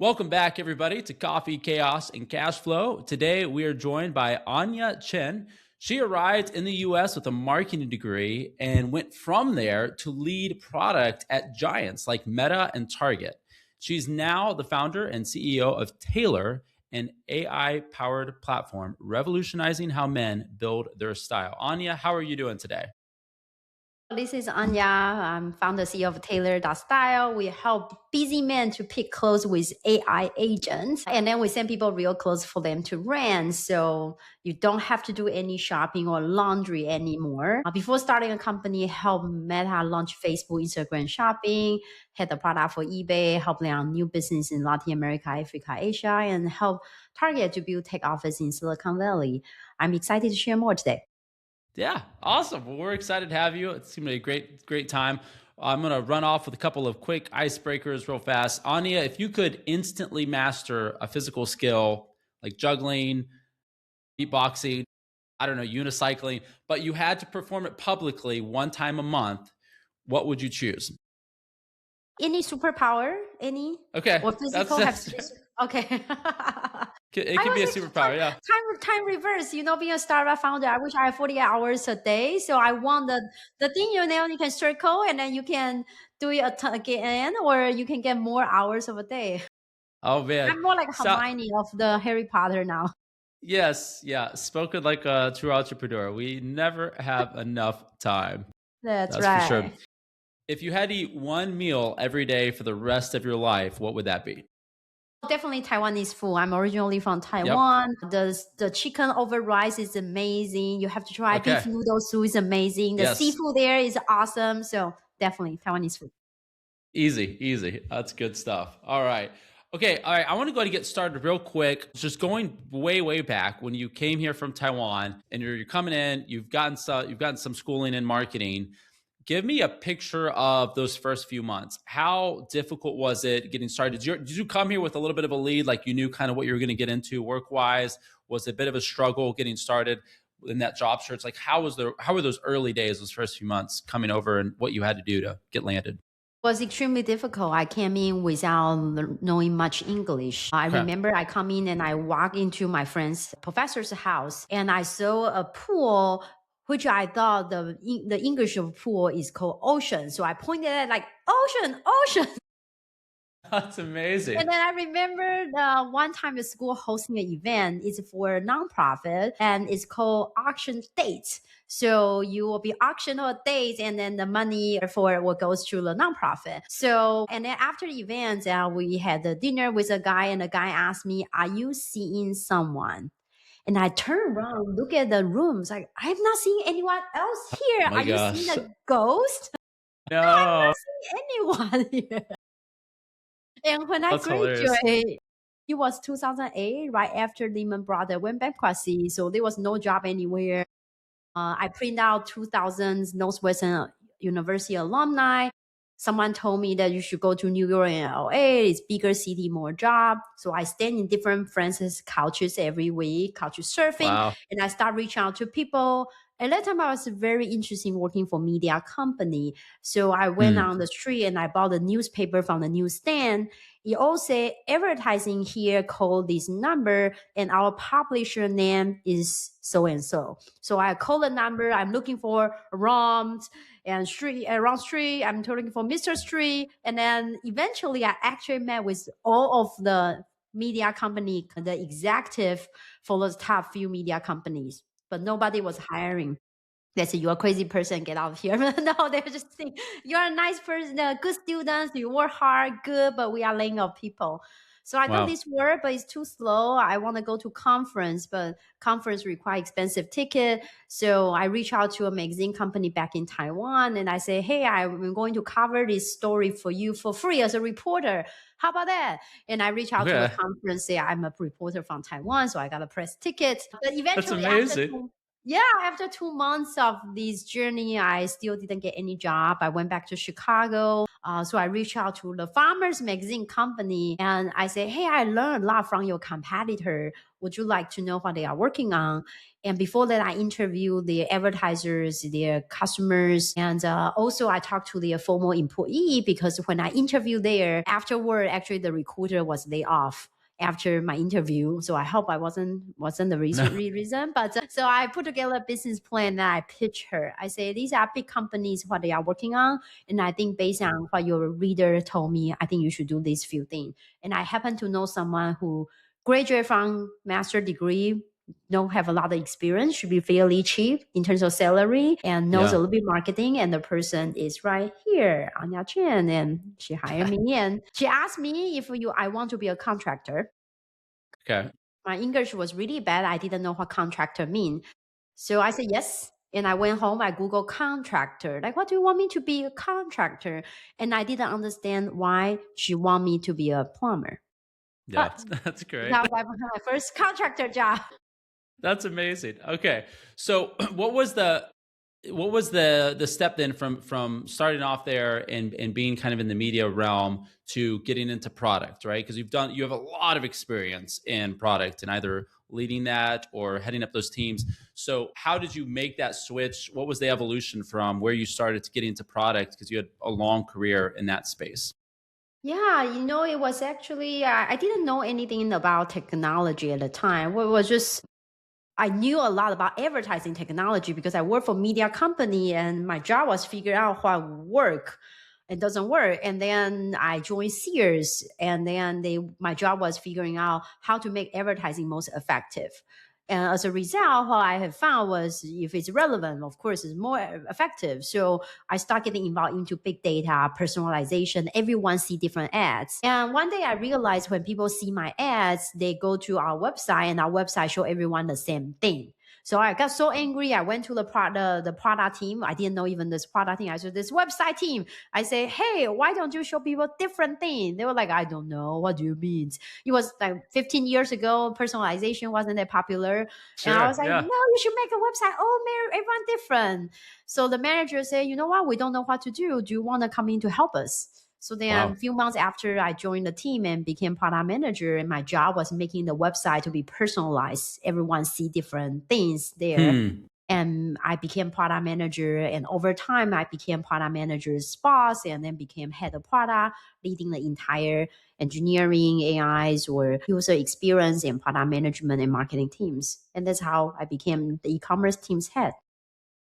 Welcome back, everybody, to Coffee, Chaos, and Cash Flow. Today, we are joined by Anya Cheng. She arrived in the US with a marketing degree and went from there to lead product at giants like Meta and Target. She's now the founder and CEO of Taelor, an AI powered platform revolutionizing how men build their style. Anya, how are you doing today? This is Anya. I'm founder CEO of Taelor.style. We help busy men to pick clothes with AI agents. And then we send people real clothes for them to rent. So you don't have to do any shopping or laundry anymore. Before starting a company, help Meta launch Facebook, Instagram shopping, head the product for eBay, help them on new business in Latin America, Africa, Asia, and help Target to build tech office in Silicon Valley. I'm excited to share more today. Yeah, awesome. Well, we're excited to have you. It's going to be a great time. I'm going to run off with a couple of quick icebreakers real fast. Anya, if you could instantly master a physical skill like juggling, beatboxing, I don't know, unicycling, but you had to perform it publicly one time a month, what would you choose? Any superpower? Any? Okay, Or physical okay. it I could be a was superpower. Yeah. time reverse. Being a startup founder, I wish I had 48 hours a day. So I want the thing you can circle and then you can do it again, or you can get more hours of a day. Oh man. I'm more like So Hermione of the Harry Potter now. yes, yeah. Spoken like a true entrepreneur. We never have enough time. That's That's for sure. right. If you had to eat one meal every day for the rest of your life, what would that be? Definitely Taiwanese food. I'm originally from Yep. Taiwan. The chicken over rice is amazing. You have to try beef Okay. noodle soup is amazing. The Yes. seafood there is awesome. So definitely Taiwanese food. Easy, easy. That's good stuff. All right. Okay. All right. I want to go ahead and get started real quick. Just going way back when you came here from Taiwan and you're coming in, you've gotten some schooling in marketing. Give me a picture of those first few months. How difficult was it getting started? Did you come here with a little bit of a lead, like you knew kind of what you were going to get into work wise? Was it a bit of a struggle getting started in that job search? Like how were those early days, those first few months coming over, and what you had to do to get landed? Was extremely difficult. I came in without knowing much English. I Okay. remember I come in and I walk into my friend's professor's house and I saw a pool which I thought the English of pool is called ocean. So I pointed at like ocean. That's amazing. And then I remember one time the school hosting an event. It's for a nonprofit and it's called auction dates. So you will be auction a date and then the money for what goes to the nonprofit. So, and then after the event, we had a dinner with a guy and the guy asked me, are you seeing someone? And I turn around, look at the rooms, like, I'm not seeing anyone else here. Oh Are my you seeing gosh. a ghost? I'm No, not seeing anyone here. And when I that's hilarious. graduated, it was 2008, right after Lehman Brothers went bankruptcy. So there was no job anywhere. I print out 2000s Northwestern University alumni. Someone told me that you should go to New York and LA. It's bigger city, more job. So I stay in different friends' couches every week, couch surfing, Wow. and I start reaching out to people. At that time, I was very interested in working for media company. So I went Mm. on the street and I bought a newspaper from the newsstand. It all say advertising here, call this number, and our publisher name is so and so. So I call the number. I'm looking for around street. I'm looking for Mr. Street, and then eventually I actually met with all of the media company, the executive for those top few media companies, but nobody was hiring. They say you're a crazy person, get out of here. No, they're just saying you're a nice person, good students, you work hard, good, but we are laying off people. So I thought Wow. this work, but it's too slow. I want to go to conference, but conference require expensive ticket. So I reach out to a magazine company back in Taiwan and I say, hey, I'm going to cover this story for you for free as a reporter. How about that? And I reach out to the Okay. conference, say I'm a reporter from Taiwan, so I got a press ticket. But That's eventually amazing. after 2 months of this journey, I still didn't get any job. I went back to Chicago. So I reached out to the Farmers Magazine company and I say, hey, I learned a lot from your competitor. Would you like to know what they are working on? And before that, I interview their advertisers, their customers, and also I talked to their former employee because when I interviewed there, afterward, actually the recruiter was laid off after my interview. So I hope I wasn't the No. reason. But so I put together a business plan that I pitch her. I say these are big companies, what they are working on, and I think based on what your reader told me, I think you should do these few things. And I happen to know someone who graduated from master degree, don't have a lot of experience, should be fairly cheap in terms of salary, and knows a Yeah. little bit marketing. And the person is right here, Anya Cheng, and she hired me. And she asked me if I want to be a contractor. Okay. My English was really bad. I didn't know what contractor mean. So I said yes. And I went home, I Googled contractor. Like, what do you want me to be a contractor? And I didn't understand why she want me to be a plumber. Yeah. But That's great. that was my first contractor job. That's amazing. Okay. So what was the step then from starting off there and being kind of in the media realm to getting into product, right? Because you have a lot of experience in product and either leading that or heading up those teams. So how did you make that switch? What was the evolution from where you started to get into product? Because you had a long career in that space. Yeah, it was actually, I didn't know anything about technology at the time. It was just I knew a lot about advertising technology because I work for media company and my job was figure out what work and doesn't work. And then I joined Sears and then my job was figuring out how to make advertising most effective. And as a result, what I have found was if it's relevant, of course, it's more effective. So I start getting involved into big data, personalization. Everyone see different ads. And one day I realized when people see my ads, they go to our website and our website show everyone the same thing. So I got so angry. I went to the product team. I didn't know even this product team. I said, this website team. I say, hey, why don't you show people different thing? They were like, I don't know. What do you mean? It was like 15 years ago. Personalization wasn't that popular. And I Sure. was like, no, Yeah. you should make a website. Oh, man, everyone different. So the manager said, you know what? We don't know what to do. Do you want to come in to help us? So then a Wow. few months after I joined the team and became product manager, and my job was making the website to be personalized. Everyone see different things there. Hmm. And I became product manager. And over time, I became product manager's boss and then became head of product, leading the entire engineering, AIs, or user experience and product management and marketing teams. And that's how I became the e-commerce team's head.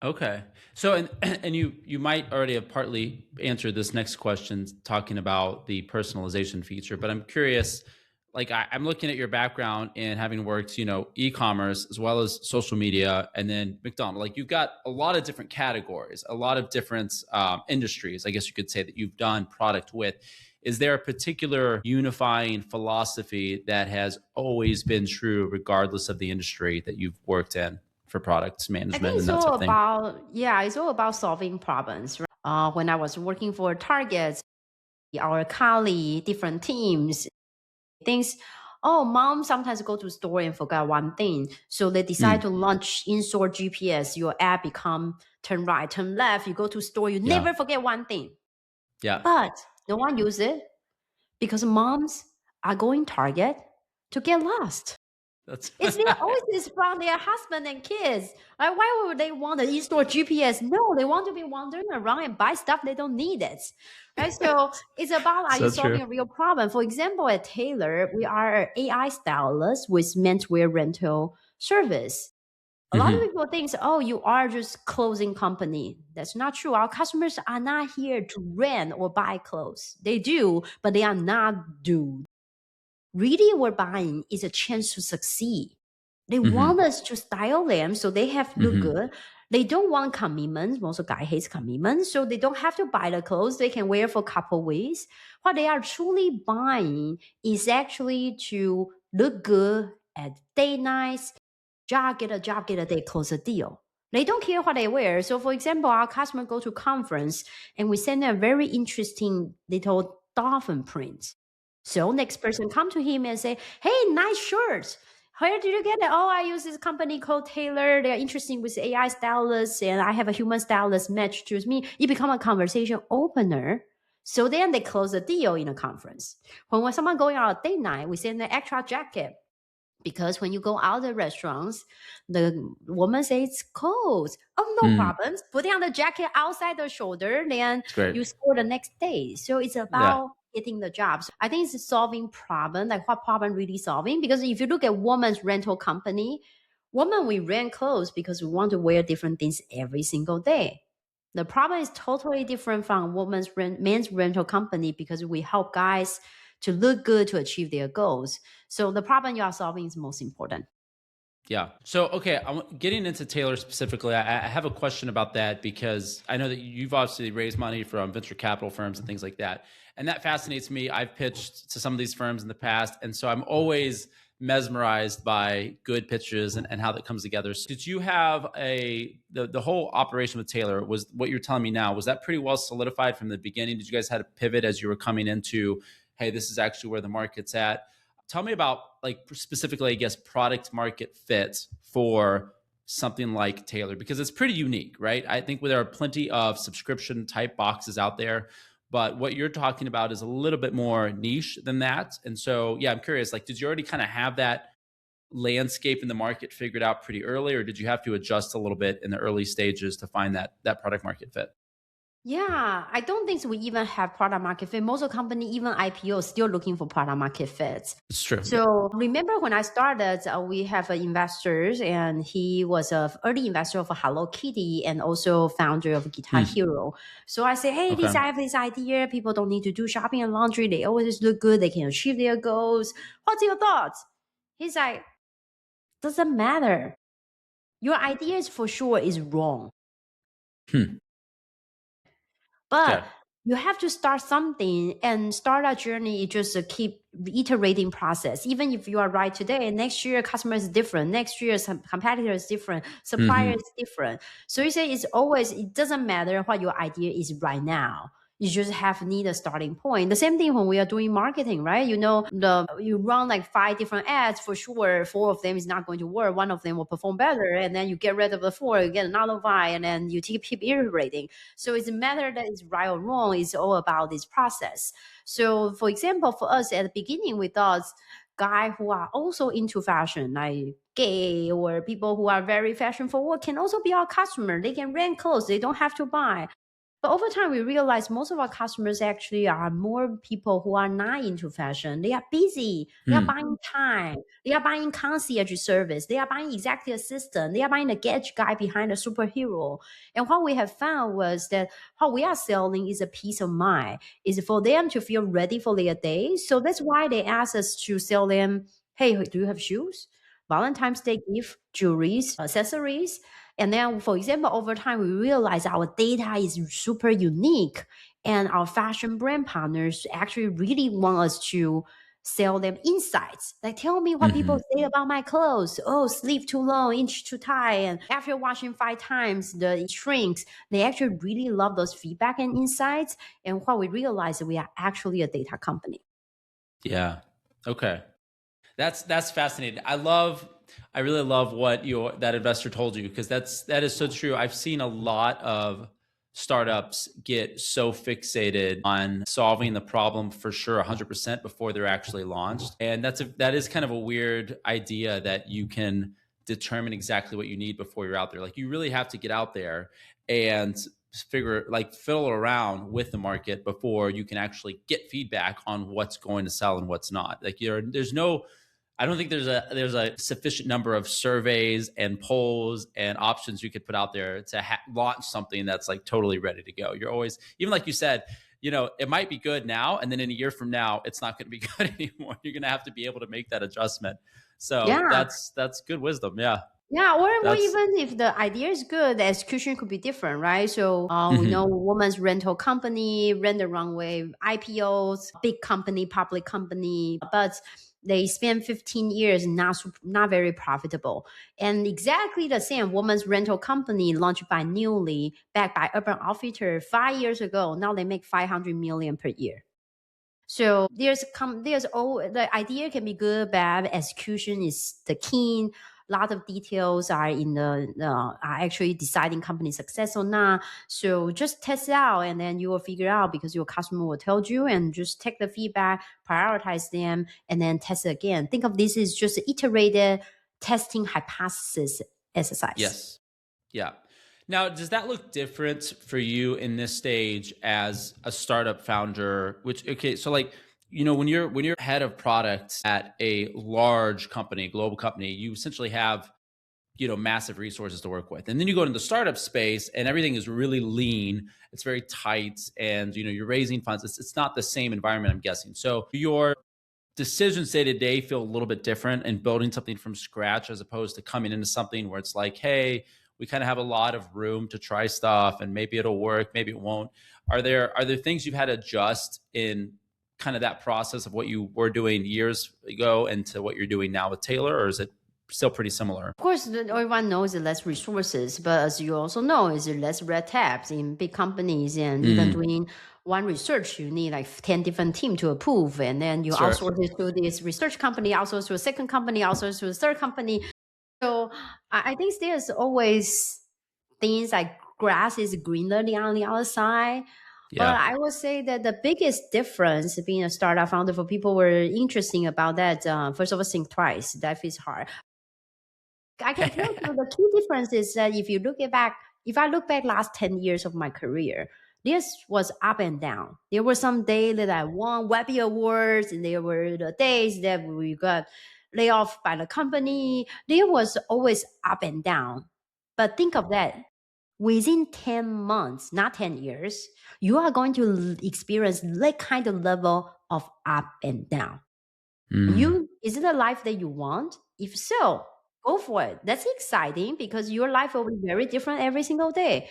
Okay. So and and you might already have partly answered this next question talking about the personalization feature, but I'm curious, like I'm looking at your background and having worked, e-commerce as well as social media and then McDonald's. Like you've got a lot of different categories, a lot of different industries, I guess you could say that you've done product with. Is there a particular unifying philosophy that has always been true regardless of the industry that you've worked in for product I management think and it's that all type of thing? about, yeah, it's all about solving problems. Right? When I was working for Target, our colleague, different teams, things. Oh, mom sometimes go to store and forgot one thing. So they decide to Mm, launch in-store GPS. Your app become turn right, turn left. You go to store, you yeah. never forget one thing. Yeah. But no one use it because moms are going Target to get lost. That's It's their always is from their husband and kids. Like, why would they want an in-store GPS? No, they want to be wandering around and buy stuff they don't need it. Right? So it's about are you so true. solving a real problem? For example, at Taylor, we are an AI stylist with menswear rental service. A lot of Hmm. people think, oh, you are just clothing company. That's not true. Our customers are not here to rent or buy clothes. They do, but they are not dudes. Really, we're buying is a chance to succeed. They want Hmm. us to style them so they have look Hmm. good. They don't want commitment. Most of guy hates commitment, so they don't have to buy the clothes. They can wear for a couple weeks. What they are truly buying is actually to look good at date nights. Job get a day close a deal. They don't care what they wear. So, for example, our customer go to conference and we send them a very interesting little dolphin print. So next person come to him and say, "Hey, nice shirts. Where did you get it? Oh, I use this company called Taylor. They're interesting with AI stylists, and I have a human stylist matched to me." It become a conversation opener. So then they close the deal in a conference. When someone going out date night, we send an extra jacket. Because when you go out the restaurants, the woman says it's cold. Oh, no Mm, problems. Putting on the jacket outside the shoulder, then it's great. you score the next day. So it's Yeah. about getting the job. So I think it's solving problem, like what problem really solving? Because if you look at woman's rental company, woman, we rent clothes because we want to wear different things every single day. The problem is totally different from men's rental company because we help guys to look good to achieve their goals. So the problem you are solving is most important. Yeah. So, okay, getting into Taylor specifically. I have a question about that because I know that you've obviously raised money from venture capital firms and things like that. And that fascinates me. I've pitched to some of these firms in the past. And so I'm always mesmerized by good pitches and how that comes together. So did you have the whole operation with Taylor, was what you're telling me now, was that pretty well solidified from the beginning? Did you guys had to pivot as you were coming into, hey, this is actually where the market's at? Tell me about, like, specifically, I guess, product market fit for something like Taylor, because it's pretty unique, right? I think there are plenty of subscription type boxes out there, but what you're talking about is a little bit more niche than that. And so, yeah, I'm curious, like, did you already kind of have that landscape in the market figured out pretty early, or did you have to adjust a little bit in the early stages to find that product market fit? Yeah, I don't think so we even have product market fit. Most of the company, even IPO, still looking for product market fits. It's true. Yeah. So remember when I started, we have investors, and he was a early investor of Hello Kitty and also founder of Guitar Hmm. Hero. So I say, hey, Okay. I have this idea. People don't need to do shopping and laundry. They always look good. They can achieve their goals. What's your thoughts? He's like, doesn't matter. Your idea is for sure is wrong. Hmm. But Okay. you have to start something, and start a journey. Just keep iterating process. Even if you are right today, next year customer is different. Next year some competitor is different. Supplier Hmm. is different. So you say it doesn't matter what your idea is right now. You just need a starting point. The same thing when we are doing marketing, right? You run like 5 different ads, for sure 4 of them is not going to work. One of them will perform better, and then you get rid of the 4, you get another 5, and then you keep iterating. So it's a matter that is right or wrong. It's all about this process. So for example, for us at the beginning, we thought guy who are also into fashion, like gay or people who are very fashion forward, can also be our customer. They can rent clothes. They don't have to buy. But over time, we realized most of our customers actually are more people who are not into fashion. They are busy. They are Hmm. buying time. They are buying concierge service. They are buying executive assistant. They are buying the gadget guy behind the superhero. And what we have found was that what we are selling is a peace of mind, is for them to feel ready for their day. So that's why they ask us to sell them, hey, do you have shoes? Valentine's Day gift, jewelries, accessories. And then, for example, over time, we realize our data is super unique, and our fashion brand partners actually really want us to sell them insights. Like, tell me what people Hmm. say about my clothes. Oh, sleeve too long, inch too tight. And after washing 5 times, it shrinks. They actually really love those feedback and insights. And what we realize is we are actually a data company. Yeah. Okay. That's fascinating. I really love what that investor told you, because that is so true. I've seen a lot of startups get so fixated on solving the problem for sure 100% before they're actually launched. And that is kind of a weird idea, that you can determine exactly what you need before you're out there. Like, you really have to get out there and fiddle around with the market before you can actually get feedback on what's going to sell and what's not. Like, there's no, I don't think there's a sufficient number of surveys and polls and options you could put out there to launch something that's like totally ready to go. You're always, even like you said, it might be good now, and then in a year from now, it's not going to be good anymore. You're going to have to be able to make that adjustment. So Yeah. that's good wisdom. Yeah, Yeah, or that's. even if the idea is good, the execution could be different, right? So we know Mhm. woman's rental company, rent the runway, IPOs, big company, public company, but they spend 15 years not very profitable. And exactly the same woman's rental company launched by Newly, backed by Urban Outfitter 5 years ago. Now they make 500 million per year. So there's the idea can be good, bad. Execution is the key. A lot of details are in are actually deciding company success or not. So just test it out, and then you will figure out because your customer will tell you, and just take the feedback, prioritize them, and then test it again. Think of this as just iterated testing hypothesis exercise. Yes. Yeah. Now, does that look different for you in this stage as a startup founder? Which, okay, so like, when you're head of product at a large company, global company, you essentially have, massive resources to work with. And then you go into the startup space and everything is really lean. It's very tight, and you're raising funds. It's not the same environment, I'm guessing. So your decisions day to day feel a little bit different and building something from scratch as opposed to coming into something where it's like, hey, we kind of have a lot of room to try stuff and maybe it'll work, maybe it won't. Are there things you've had to adjust in kind of that process of what you were doing years ago into what you're doing now with Taelor, or is it still pretty similar? Of course, everyone knows less resources, but as you also know, is less red taps in big companies, and even doing one research, you need like 10 different teams to approve, and then you Sure. outsource it to this research company, outsource to a second company, outsource to a third company. So I think there's always things like grass is greener on the other side. But Yeah. I would say that the biggest difference being a startup founder for people who are interesting about that, first of all, think twice. That is hard. I can tell you the key difference is that if I look back last 10 years of my career, this was up and down. There were some days that I won Webby Awards, and there were the days that we got laid off by the company. There was always up and down. But think of that. Within 10 months, not 10 years, you are going to experience that kind of level of up and down. Mm. Is it a life that you want? If so, go for it. That's exciting because your life will be very different every single day.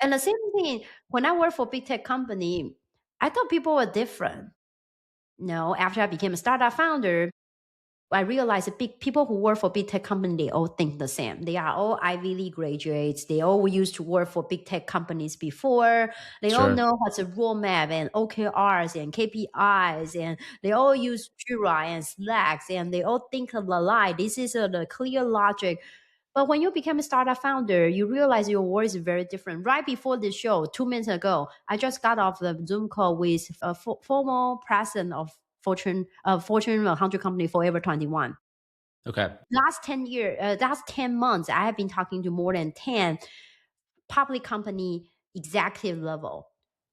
And the same thing, when I worked for big tech company, I thought people were different. No, after I became a startup founder, I realized that people who work for big tech company, they all think the same. They are all Ivy League graduates. They all used to work for big tech companies before. They all Sure. know what's a roadmap and OKRs and KPIs, and they all use Jira and Slacks, and they all think alike. This is the clear logic. But when you become a startup founder, you realize your world is very different. Right before this show, 2 minutes ago, I just got off the Zoom call with a former president of Fortune 100 company, Forever 21. Okay. Last 10 months, I have been talking to more than 10 public company executive level,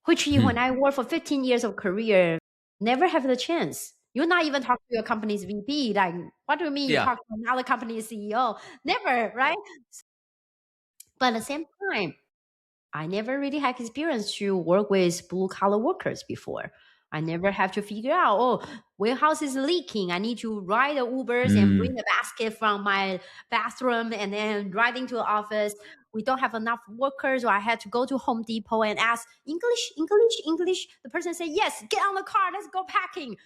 which when Hmm. I work for 15 years of career, never have the chance. You're not even talking to your company's VP. Like, what do you mean you Yeah. talk to another company's CEO? Never, right? But at the same time, I never really had experience to work with blue collar workers before. I never have to figure out, oh, warehouse is leaking. I need to ride the Ubers and bring Mm. the basket from my bathroom and then riding to the office. We don't have enough workers, or I had to go to Home Depot and ask English, English, English. The person said, yes, get on the car, let's go packing.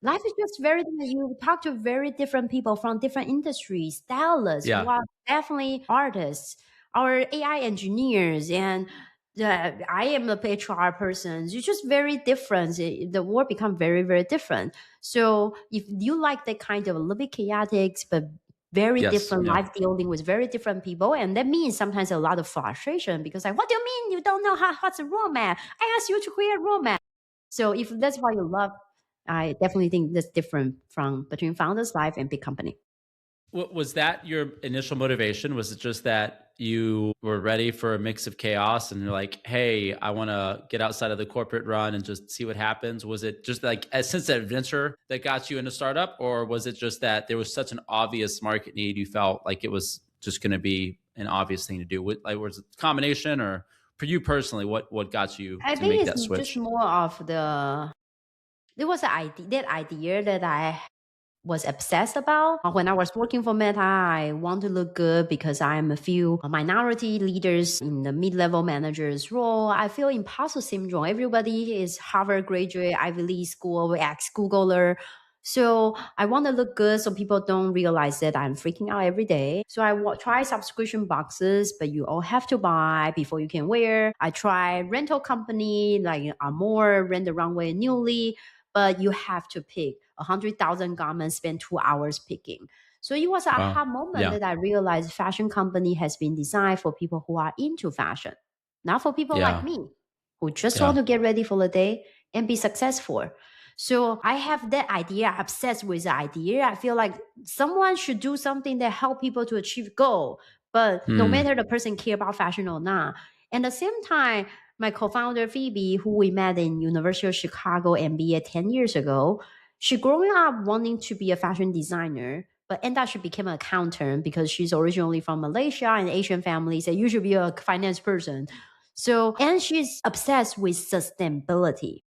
Life is just very different. You talk to very different people from different industries, stylists who Yeah. are definitely artists, our AI engineers, and I am a HR person. It's just very different. The world become very, very different. So if you like that kind of a little bit chaotic, but very Yes. different Yeah. life dealing with very different people, and that means sometimes a lot of frustration because like, what do you mean you don't know what's a roadmap? I asked you to create a roadmap. So if that's what you love, I definitely think that's different from between founder's life and big company. Was that your initial motivation? Was it just that you were ready for a mix of chaos and you're like, hey, I want to get outside of the corporate run and just see what happens? Was it just like a sense of adventure that got you into startup? Or was it just that there was such an obvious market need you felt like it was just going to be an obvious thing to do? Like, was it a combination, or for you personally, what got you I to think make it's that just switch? more of there was that idea that I was obsessed about. When I was working for Meta, I want to look good because I'm a few minority leaders in the mid-level managers role. I feel imposter syndrome. Everybody is Harvard graduate, Ivy League school, ex-Googler. So I want to look good so people don't realize that I'm freaking out every day. So I try subscription boxes, but you all have to buy before you can wear. I try rental company like Amore, Rent the Runway, Newly, but you have to pick 100,000 garments, spend 2 hours picking. So it was a aha Wow. moment Yeah. that I realized fashion company has been designed for people who are into fashion, not for people like Yeah. me who just want Yeah. to get ready for the day and be successful. So I have that idea, I'm obsessed with the idea. I feel like someone should do something that help people to achieve goal, but no Hmm. matter the person care about fashion or not. And at the same time, my co-founder Phoebe, who we met in University of Chicago MBA 10 years ago, she growing up wanting to be a fashion designer, but ended up she became an accountant because she's originally from Malaysia and Asian families. And you should be a finance person. So, and she's obsessed with sustainability.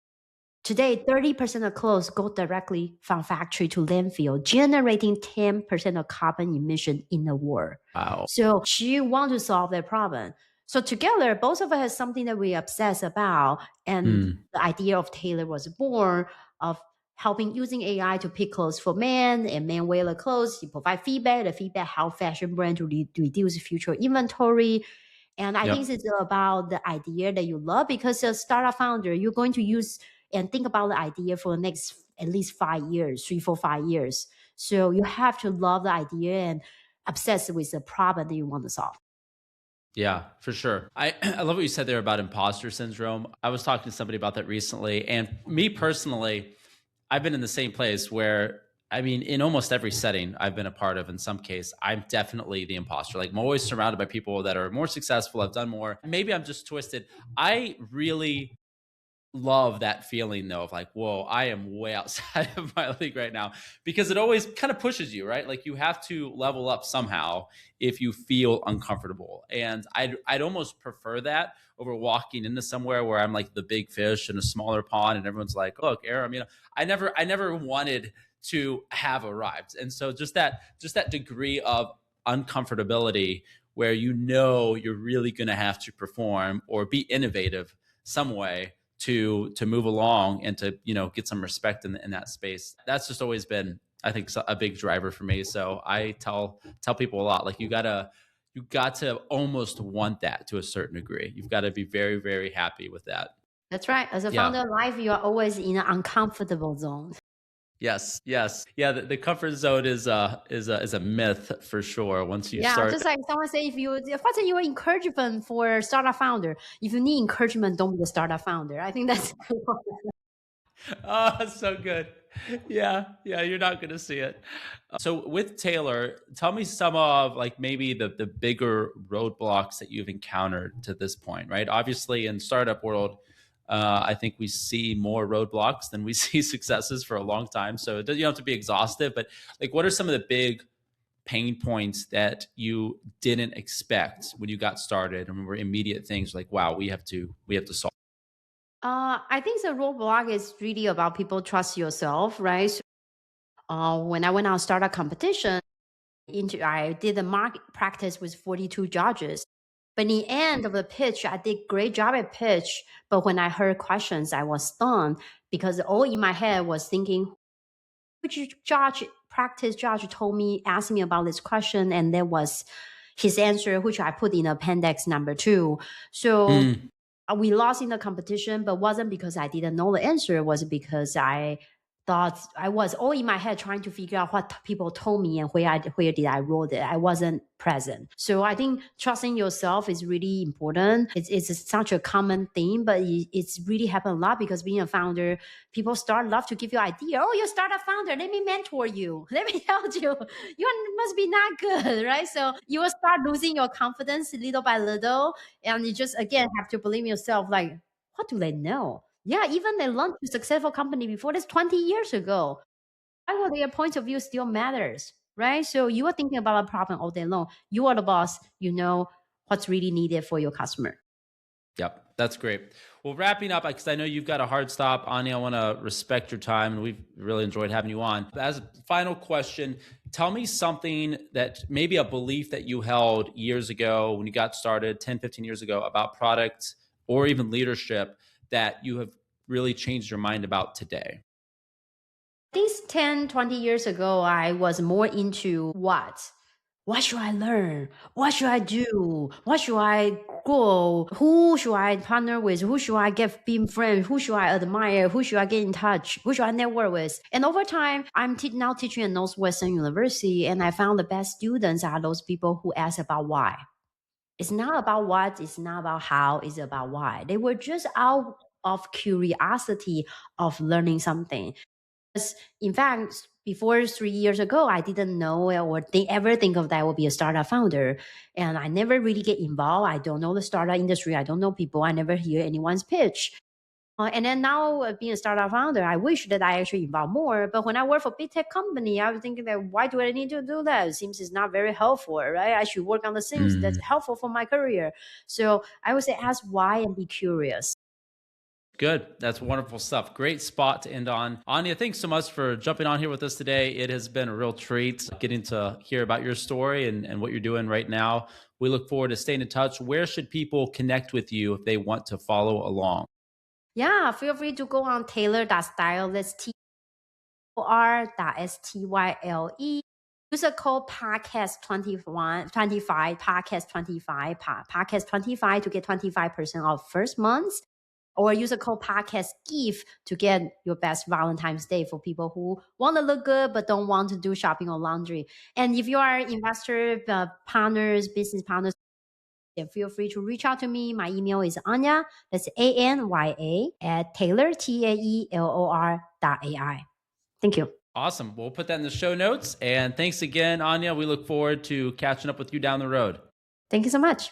Today, 30% of clothes go directly from factory to landfill, generating 10% of carbon emission in the world. Wow. So she wants to solve that problem. So together, both of us have something that we obsess about. And Hmm. the idea of Taelor was born of helping using AI to pick clothes for men and men wear the clothes. You provide feedback. The feedback help fashion brand to reduce future inventory. And I think Yep. it's about the idea that you love because as a startup founder, you're going to use and think about the idea for the next at least 5 years, 3, 4, 5 years. So you have to love the idea and obsess with the problem that you want to solve. Yeah, for sure. I love what you said there about imposter syndrome. I was talking to somebody about that recently. And me personally, I've been in the same place where, I mean, in almost every setting I've been a part of, in some case, I'm definitely the imposter. Like, I'm always surrounded by people that are more successful, I've done more. Maybe I'm just twisted. I really love that feeling though of like, whoa, I am way outside of my league right now, because it always kind of pushes you, right? Like you have to level up somehow if you feel uncomfortable. And I'd almost prefer that over walking into somewhere where I'm like the big fish in a smaller pond and everyone's like, look, Aram, I never wanted to have arrived. And so just that degree of uncomfortability where you're really going to have to perform or be innovative some way to move along and to get some respect in that space. That's just always been, I think, a big driver for me. So I tell people a lot, like you got to almost want that to a certain degree. You've got to be very, very happy with that. That's right. As a Yeah. founder of life, you are always in an uncomfortable zone. Yes. Yes. Yeah. The comfort zone is a myth for sure. Once you Yeah, start. just like someone say, what's your encouragement for startup founder? If you need encouragement, don't be a startup founder. I think that's Oh, so good. Yeah, yeah, you're not going to see it. So with Taylor, tell me some of like maybe the bigger roadblocks that you've encountered to this point, right? Obviously, in startup world, I think we see more roadblocks than we see successes for a long time. So you don't have to be exhaustive, but like, what are some of the big pain points that you didn't expect when you got started, and were immediate things like, wow, we have to solve? I think the roadblock is really about people trust yourself, right? So, when I went on startup competition, I did the market practice with 42 judges. But in the end of the pitch, I did great job at pitch. But when I heard questions, I was stunned because all in my head was thinking, which judge, practice judge told me, asked me about this question, and there was his answer, which I put in appendix number 2. So Mm, we lost in the competition, but wasn't because I didn't know the answer. It was because I thought I was all in my head trying to figure out what people told me and where did I wrote it. I wasn't present. So I think trusting yourself is really important. It's such a common theme, but it's really happened a lot because being a founder, people love to give you idea. Oh, you're a startup founder. Let me mentor you. Let me help you. You must be not good, right? So you will start losing your confidence little by little, and you just again have to believe in yourself. Like, what do they know? Yeah, even they launched a successful company before this 20 years ago. Why would their point of view still matters, right? So you are thinking about a problem all day long. You are the boss. You know what's really needed for your customer. Yep, that's great. Well, wrapping up, because I know you've got a hard stop, Anya, I want to respect your time, and we've really enjoyed having you on. As a final question, tell me something that maybe a belief that you held years ago when you got started, 10, 15 years ago, about product or even leadership that you have really changed your mind about today. These 10, 20 years ago, I was more into what? What should I learn? What should I do? What should I grow? Who should I partner with? Who should I get being friends? Who should I admire? Who should I get in touch? Who should I network with? And over time, I'm now teaching at Northwestern University, and I found the best students are those people who ask about why. It's not about what, it's not about how, it's about why. They were just out of curiosity of learning something. In fact, before 3 years ago, I didn't know or ever think of that I would be a startup founder. And I never really get involved. I don't know the startup industry. I don't know people. I never hear anyone's pitch. And then now being a startup founder, I wish that I actually involved more. But when I work for big tech company, I was thinking that why do I need to do that? It seems it's not very helpful, right? I should work on the things that's helpful for my career. So I would say ask why and be curious. Good. That's wonderful stuff. Great spot to end on. Anya, thanks so much for jumping on here with us today. It has been a real treat getting to hear about your story and what you're doing right now. We look forward to staying in touch. Where should people connect with you if they want to follow along? Yeah, feel free to go on taylor.style. That's TOR.STYLE. Use a code podcast25, podcast25, podcast25 to get 25% off first month. Or use a code podcast gift to get your best Valentine's Day for people who want to look good but don't want to do shopping or laundry. And if you are investor partners, business partners, feel free to reach out to me. My email is Anya, that's ANYA at Taelor, TAELOR.AI. Thank you. Awesome. We'll put that in the show notes. And thanks again, Anya. We look forward to catching up with you down the road. Thank you so much.